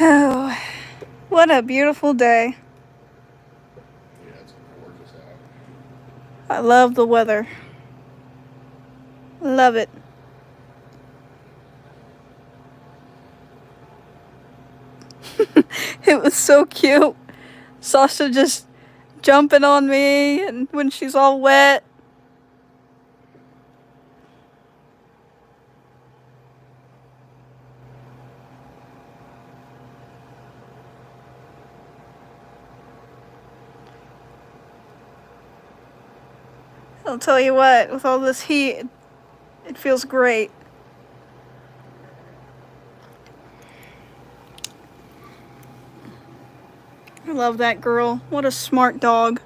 Oh, what a beautiful day. Yeah, it's gorgeous out. I love the weather. Love it. It was so cute. Sasha just jumping on me and when she's all wet. I'll tell you what, with all this heat, it feels great. I love that girl. What a smart dog.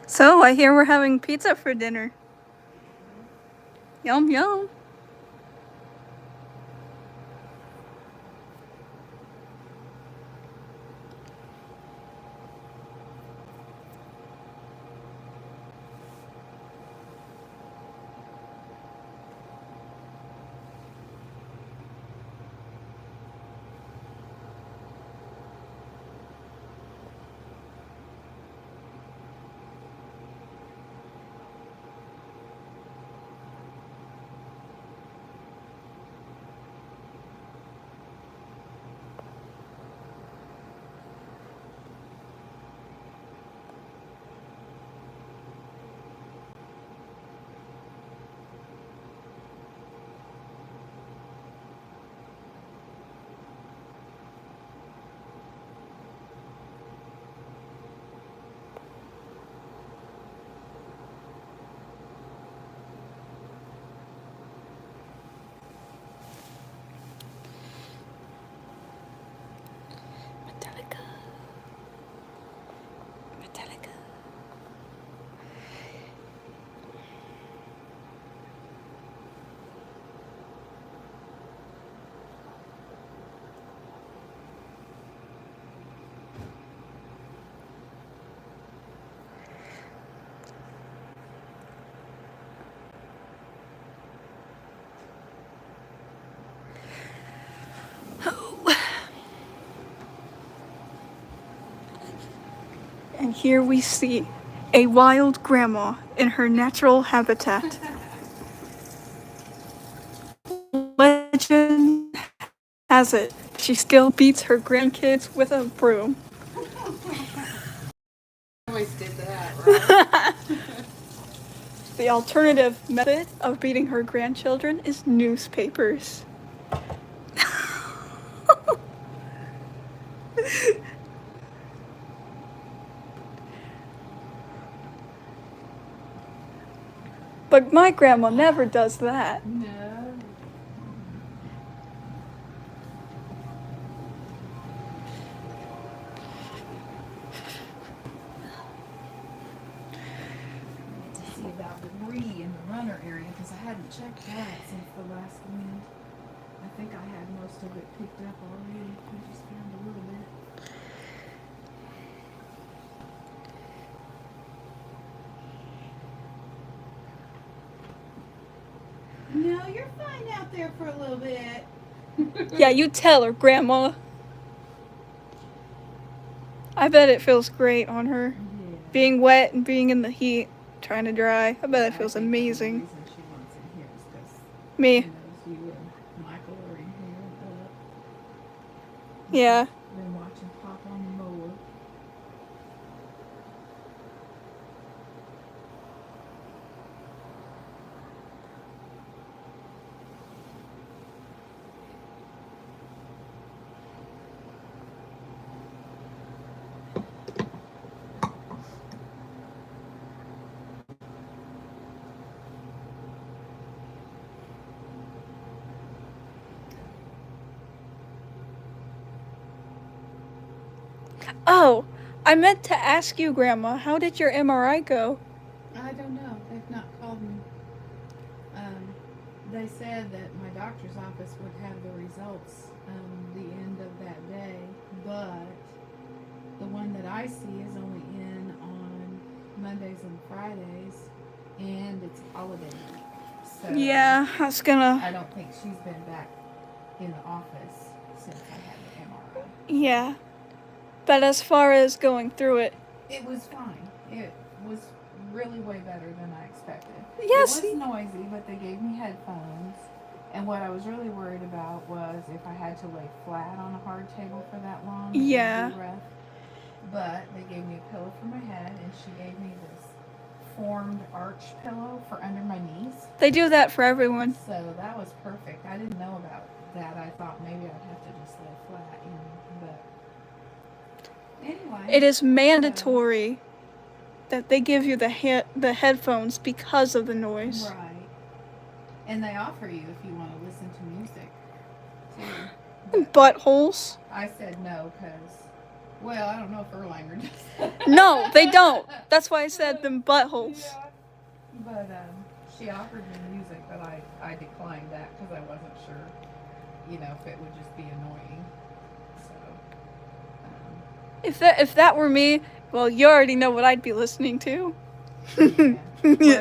So, I hear we're having pizza for dinner. Yum, yum. And here we see a wild grandma in her natural habitat. Legend has it, she still beats her grandkids with a broom. Always did that, right? The alternative method of beating her grandchildren is newspapers. But my grandma never does that. No. To see about debris in the runner area because I hadn't checked that since the last wind. I think I had most of it picked up already. I just found a little bit. No, you're fine out there for a little bit. Yeah, you tell her, Grandma. I bet it feels great on her. Yeah. Being wet and being in the heat, trying to dry. I bet Yeah, it feels I think the amazing. reason she wants in here is 'cause Me. she knows you and Michael are in here. Yeah. Been watching Pop on the mower. Oh, I meant to ask you, Grandma, how did your MRI go? I don't know. They've not called me. They said that my doctor's office would have the results the end of that day, but the one that I see is only in on Mondays and Fridays, and it's holiday week. So Yeah, I was gonna. I don't think she's been back in the office since I had the MRI. Yeah. But as far as going through it, It was fine. It was really way better than I expected. Yes. It was noisy, but they gave me headphones. And what I was really worried about was if I had to lay flat on a hard table for that long, it Yeah. would be rough. But they gave me a pillow for my head, and she gave me this formed arch pillow for under my knees. they do that for everyone. So that was perfect. I didn't know about that. I thought maybe I'd have to just lay flat, but anyway. It is mandatory that they give you the headphones because of the noise. Right. And they offer you if you want to listen to music, too. But Buttholes. I said no because, well, I don't know if Erlanger does that. No, they don't. That's why I said them buttholes. Yeah. But she offered me music, but I declined that because I wasn't sure, if it would just be annoying. So. If that were me, well, you already know what I'd be listening to. Yeah.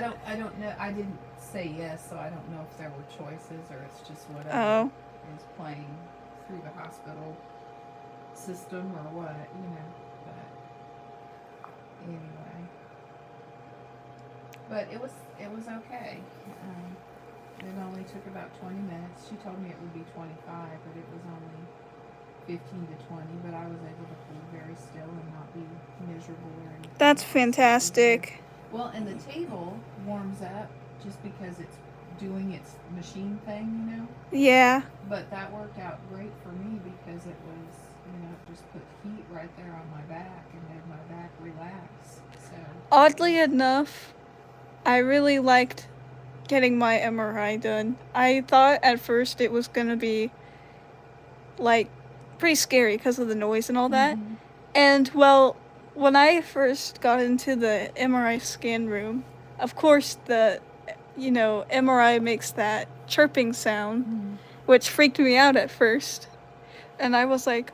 Well, I don't know. I didn't say yes, so I don't know if there were choices or it's just whatever Oh. is playing through the hospital system or what, But anyway, but it was okay. It only took about 20 minutes. She told me it would be 25, but it was only 15 to 20. But I was able to hold very still and not be miserable or anything. That's fantastic. Well, and the table warms up just because it's doing its machine thing, Yeah. But that worked out great for me because it was, it just put heat right there on my back and made my back relax. So Oddly enough, I really liked getting my MRI done. I thought at first it was gonna be pretty scary because of the noise and all that. Mhm. And well, when I first got into the MRI scan room, of course the MRI makes that chirping sound, Mhm. which freaked me out at first. And I was like,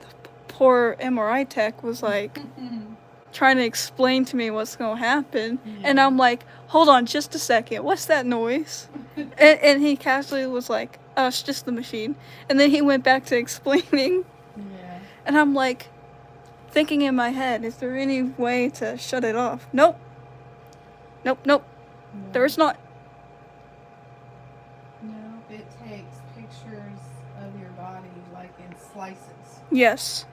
the poor MRI tech was like trying to explain to me what's going to happen. And Yeah. I'm like, hold on just a second, what's that noise? and he casually was like, oh, it's just the machine. And then he went back to explaining. Yeah. And I'm like, thinking in my head, is there any way to shut it off? Nope. Nope, nope. No. There's not. No, it takes pictures of your body like in slices. Yes.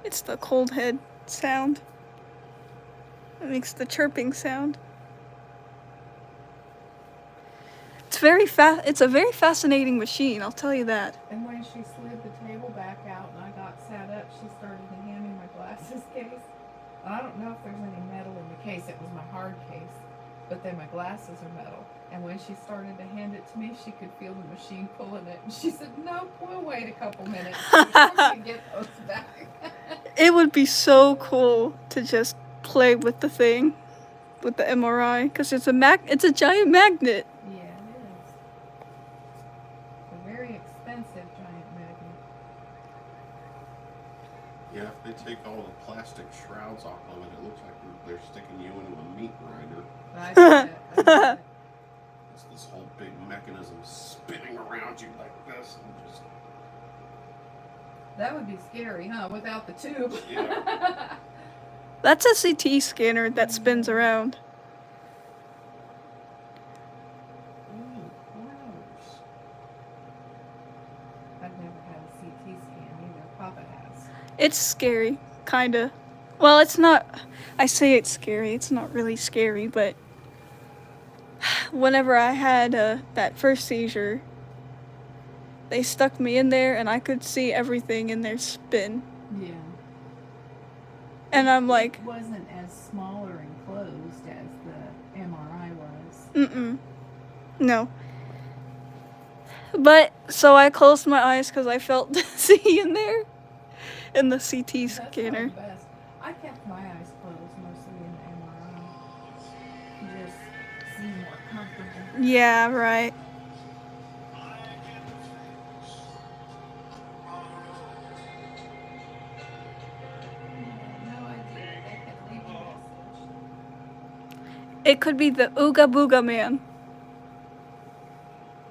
It's the cold head sound. It makes the chirping sound. It's a very fascinating machine, I'll tell you that. And when she slid the table back out and I got sat up, she started to hand me my glasses case. And I don't know if there's any metal in the case. It was my hard case. But then my glasses are metal. And when she started to hand it to me, she could feel the machine pulling it. And she said, "No, we'll wait a couple minutes before we can get those back." It would be so cool to just play with the thing, with the MRI, because it's a giant magnet. Yeah, it is. A very expensive giant magnet. Yeah, if they take all the plastic shrouds off of it, it looks like they're sticking you into a meat grinder. I see it. It's this whole big mechanism spinning around you like this, and just That would be scary, huh? Without the tube. Yeah. That's a CT scanner that spins around. ooh, gross. I've never had a CT scan either. Papa has. It's scary, kinda. Well, it's not. I say it's scary. It's not really scary, but whenever I had that first seizure, they stuck me in there and I could see everything in there spin. Yeah. And I'm like, It wasn't as small or enclosed as the MRI was. mm-mm. No. But, so I closed my eyes because I felt dizzy in there. In the CT That's scanner. probably best. I kept my eyes closed mostly in the MRI. You just seem more comfortable. Yeah, right. No idea. They could leave a message. It could be the Ooga Booga Man.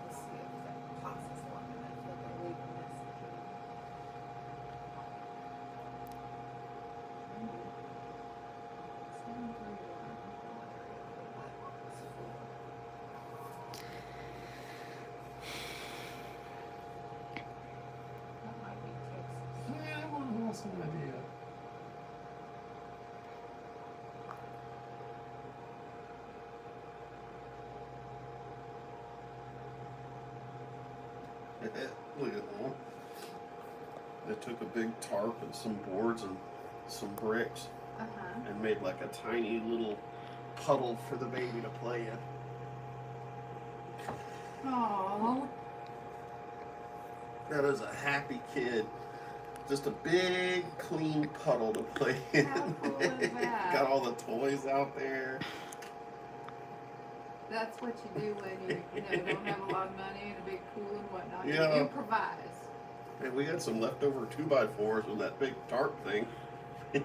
Let's see if that passes long enough that they leave a message. That might be Texas. Yeah, I want to have some idea. Look at that. They took a big tarp and some boards and some bricks and made like a tiny little puddle for the baby to play in. Aww. That is a happy kid. Just a big, clean puddle to play in. How cool is that? Got all the toys out there. That's what you do when you don't have a lot of money and a big pool and whatnot. Yeah. You improvise. Hey, we had some leftover 2x4s with that big tarp thing. That's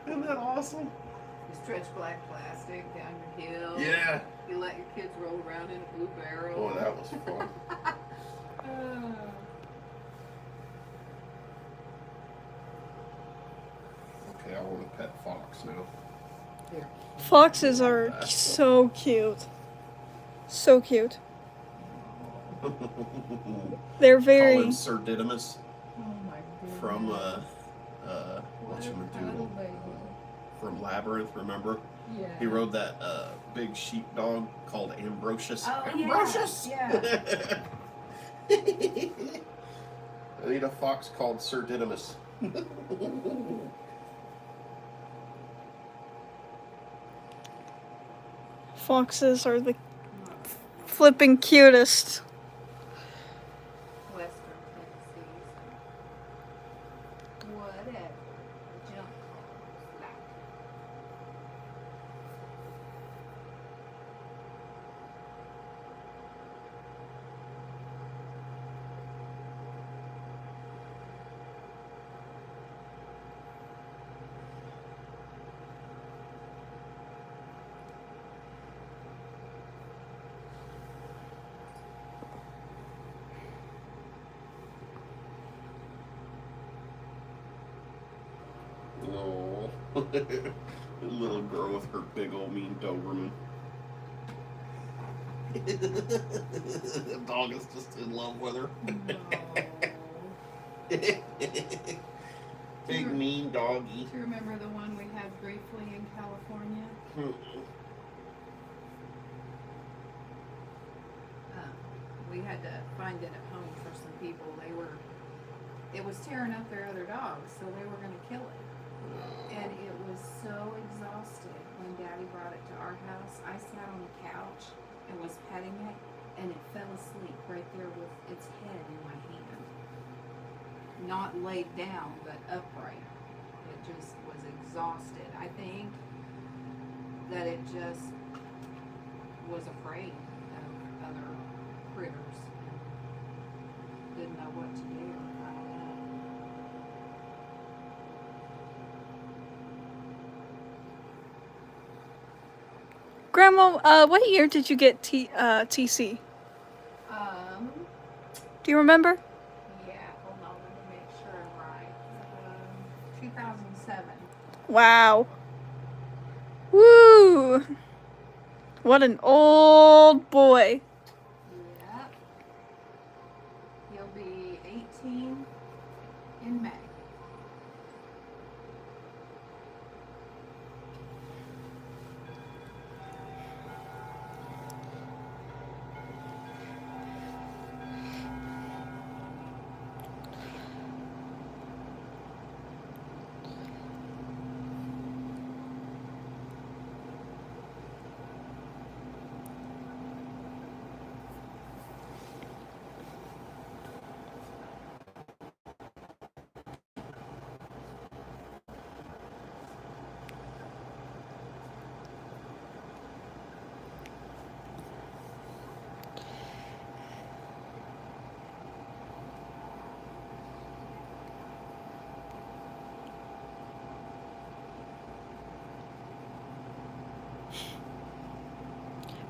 Isn't that awesome? You stretch black plastic down your hill. Yeah. You let your kids roll around in a blue barrel. Boy, that was fun. Okay, I want a pet fox now. Here. Foxes are so cute. So cute. They're Call very. him Sir Didymus Oh my goodness. from What a cuddle whatchamacallit, baby. from Labyrinth. Remember? Yeah. He rode that big sheepdog called Ambrosius. Oh, yeah. Ambrosius. Yeah. I need a fox called Sir Didymus. Foxes are the flipping cutest. Western Tennessee's. Whatever. Junk cars. Like. The little girl with her big old mean Doberman. The dog is just in love with her. No. Big mean doggy. Do you remember the one we had briefly in California? We had to find it at home for some people. It was tearing up their other dogs, so they were going to kill it. And it was so exhausted when Daddy brought it to our house. I sat on the couch and was petting it, and it fell asleep right there with its head in my hand. Not laid down, but upright. It just was exhausted. I think that it just was afraid of other critters and didn't know what to do. I don't know. Grandma, what year did you get TC? Do you remember? Yeah, hold on, let me make sure I'm right. 2007. Wow. Woo! What an old boy. Yep. He'll be 18 in May.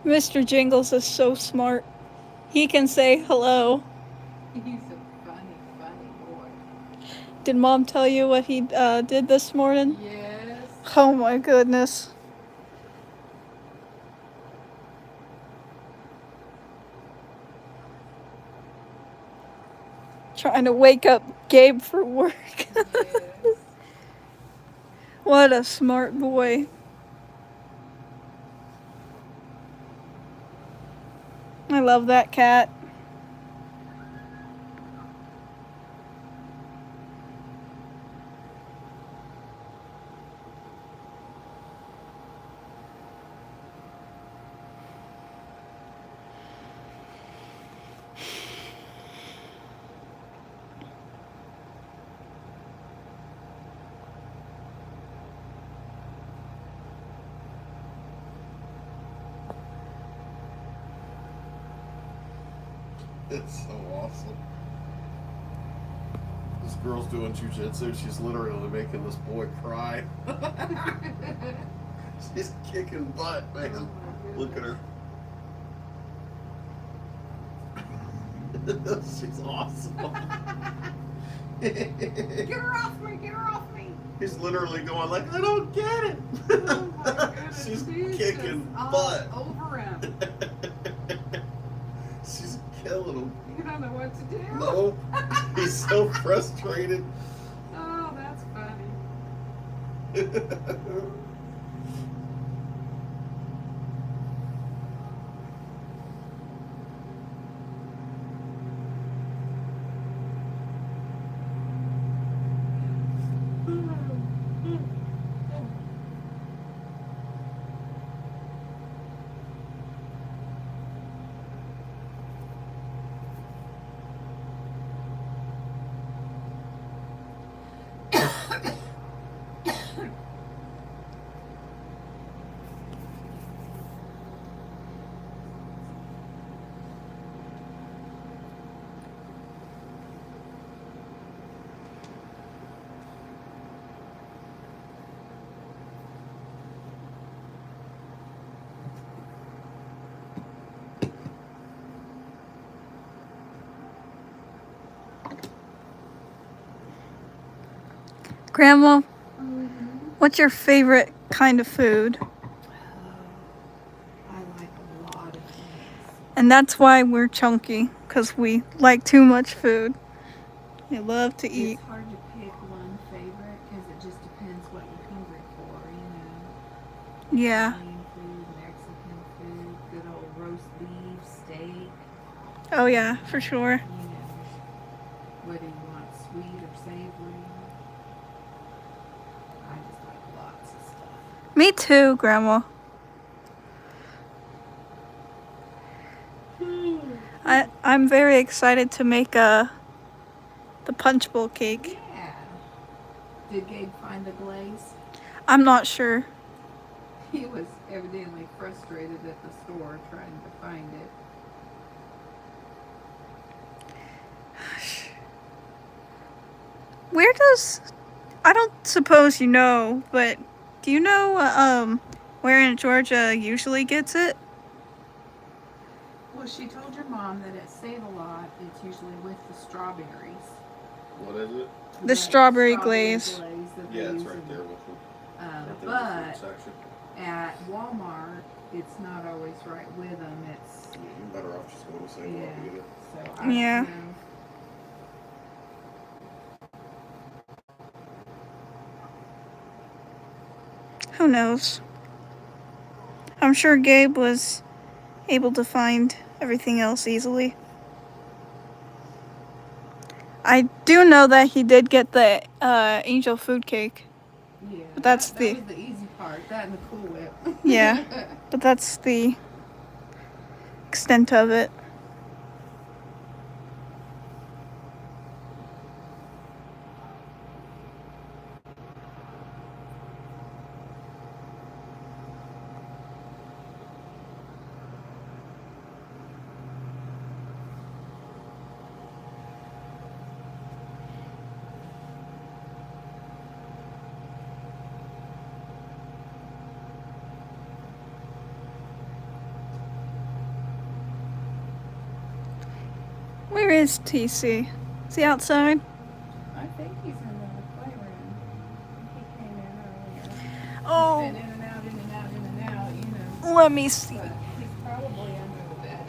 Mr. Jingles is so smart. He can say hello. He's a funny, funny boy. Did Mom tell you what he did this morning? Yes. Oh my goodness. Trying to wake up Gabe for work. Yes. What a smart boy. I love that cat. It's so awesome. This girl's doing jiu-jitsu. She's literally making this boy cry. She's kicking butt, man. Look at her. She's awesome. Get her off me! Get her off me! He's literally going like, I don't get it. Oh my goodness. She's She's kicking just butt. all over him. She's killing him. You don't know what to do. No, he's so frustrated. Oh, that's funny. Grandma, What's your favorite kind of food? I like a lot of things. And that's why we're chunky, because we like too much food. We love to eat. It's hard to pick one favorite because it just depends what you're hungry for, Yeah. Italian food, Mexican food, good old roast beef, steak. Oh yeah, for sure. Whether you want sweet or savory. I just like lots of stuff. Me too, Grandma. I'm very excited to make the punch bowl cake. Yeah. Did Gabe find the glaze? I'm not sure. He was evidently frustrated at the store trying to find it. Where does, I don't suppose you know, but do you know where in Georgia usually gets it? Well, she told your mom that at Save-A-Lot, it's usually with the strawberries. What is it? The strawberry glaze. that they Yeah, it's use right in- there with them. Right there in the But fruit section. at Walmart, it's not always right with them. It's You're better off just going to say what to get it. So I Yeah. don't know. Who knows? I'm sure Gabe was able to find everything else easily. I do know that he did get the angel food cake. Yeah, But that's that the- was the easy part. That and the Cool Whip. Yeah. But that's the extent of it. Where is TC? Is he outside? I think he's in the playroom. He came in earlier. Oh, He's been in and out, in and out, in and out, let me see. But he's probably under the bed.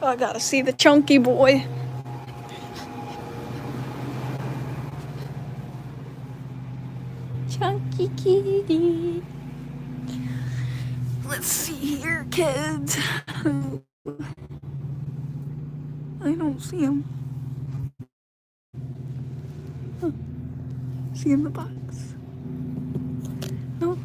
Oh, I gotta see the chunky boy. Chunky kitty. Let's see here, kids. I don't see him. Huh. See in the box. No.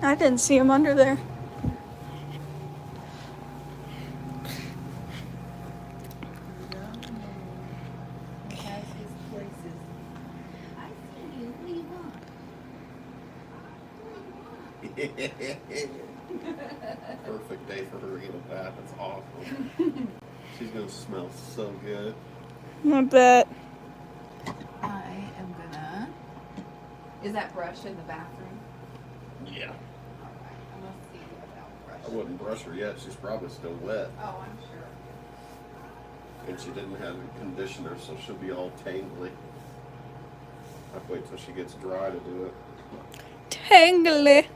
I didn't see him under there. He has his places. I see you. What do you want? Perfect day for her to get a bath. It's awesome. She's gonna smell so good. I bet. I am gonna. Is that brush in the bathroom? Yeah. Alright, I must see without brush. I wouldn't brush her yet. She's probably still wet. Oh, I'm sure. And she didn't have a conditioner, so she'll be all tangly. I'd wait till she gets dry to do it. Tangly.